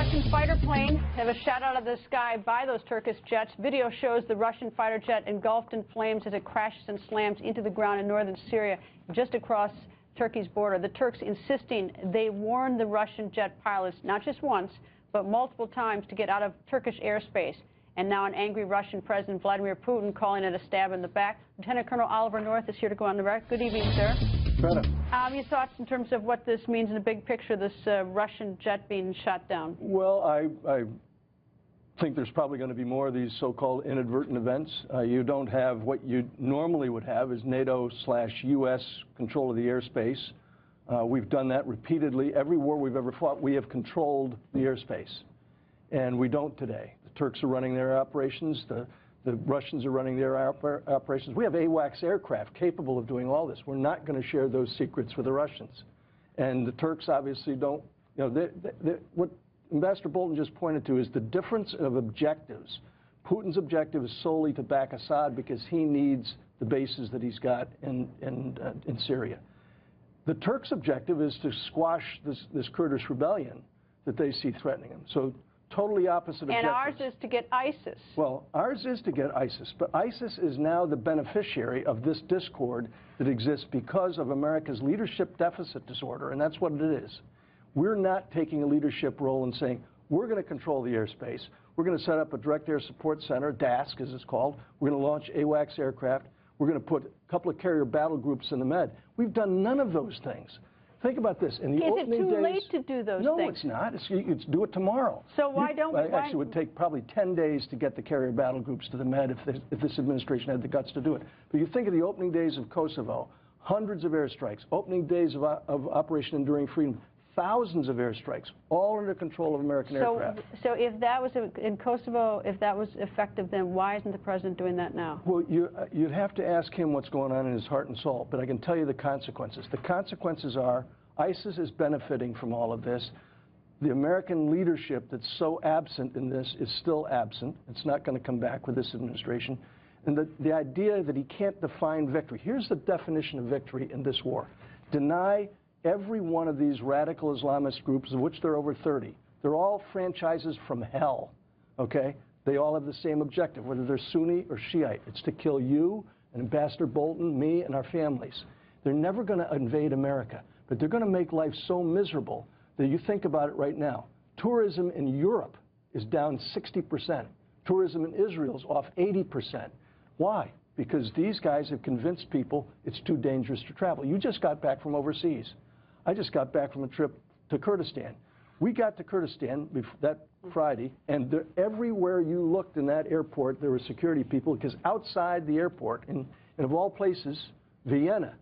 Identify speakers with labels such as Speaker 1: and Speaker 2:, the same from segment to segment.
Speaker 1: Russian fighter plane have a shot out of the sky by those Turkish jets. Video shows the Russian fighter jet engulfed in flames as it crashes and slams into the ground in northern Syria, just across Turkey's border. The Turks insisting they warned the Russian jet pilots not just once, but multiple times to get out of Turkish airspace. And now an angry Russian President Vladimir Putin calling it a stab in the back. Lieutenant Colonel Oliver North is here to go on the record. Good evening, sir.
Speaker 2: Greta.
Speaker 1: Your thoughts in terms of what this means in the big picture, this Russian jet being shot down?
Speaker 2: Well, I think there's probably going to be more of these so-called inadvertent events. You don't have what you normally would have is NATO/US control of the airspace. We've done that repeatedly. Every war we've ever fought, we have controlled the airspace. And we don't today. The Turks are running their operations. The Russians are running their operations. We have AWACS aircraft capable of doing all this. We're not going to share those secrets with the Russians. And the Turks obviously don't, you know, what Ambassador Bolton just pointed to is the difference of objectives. Putin's objective is solely to back Assad because he needs the bases that he's got in Syria. The Turks' objective is to squash this Kurdish rebellion that they see threatening them. So totally opposite objectives.
Speaker 1: And ours is to get ISIS.
Speaker 2: Well, ours is to get ISIS, but ISIS is now the beneficiary of this discord that exists because of America's leadership deficit disorder, and that's what it is. We're not taking a leadership role and saying, we're going to control the airspace. We're going to set up a direct air support center, DASC as it's called. We're going to launch AWACS aircraft. We're going to put a couple of carrier battle groups in the Med. We've done none of those things. Think about this. In the opening days,
Speaker 1: is it too late to do those things?
Speaker 2: No, it's not. It's do it tomorrow.
Speaker 1: So why don't we?
Speaker 2: Actually, it would take probably 10 days to get the carrier battle groups to the Med if this administration had the guts to do it. But you think of the opening days of Kosovo, hundreds of airstrikes, opening days of Operation Enduring Freedom, thousands of airstrikes, all under control of American aircraft.
Speaker 1: So if that was in Kosovo, if that was effective, then why isn't the president doing that now?
Speaker 2: Well, you'd have to ask him what's going on in his heart and soul, but I can tell you the consequences. The consequences are ISIS is benefiting from all of this. The American leadership that's so absent in this is still absent. It's not going to come back with this administration. And the idea that he can't define victory. Here's the definition of victory in this war. Deny every one of these radical Islamist groups, of which there are over 30. They're all franchises from hell, okay? They all have the same objective, whether they're Sunni or Shiite. It's to kill you and Ambassador Bolton, me, and our families. They're never going to invade America, but they're going to make life so miserable that you think about it right now. Tourism in Europe is down 60%. Tourism in Israel is off 80%. Why? Because these guys have convinced people it's too dangerous to travel. You just got back from overseas. I just got back from a trip to Kurdistan. We got to Kurdistan that Friday, and everywhere you looked in that airport, there were security people, because outside the airport, and of all places, Vienna,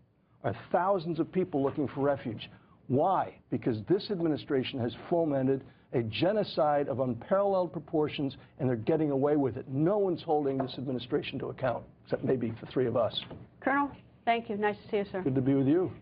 Speaker 2: are thousands of people looking for refuge. Why? Because this administration has fomented a genocide of unparalleled proportions, and they're getting away with it. No one's holding this administration to account, except maybe the three of us.
Speaker 1: Colonel, thank you. Nice to see you, sir.
Speaker 2: Good to be with you.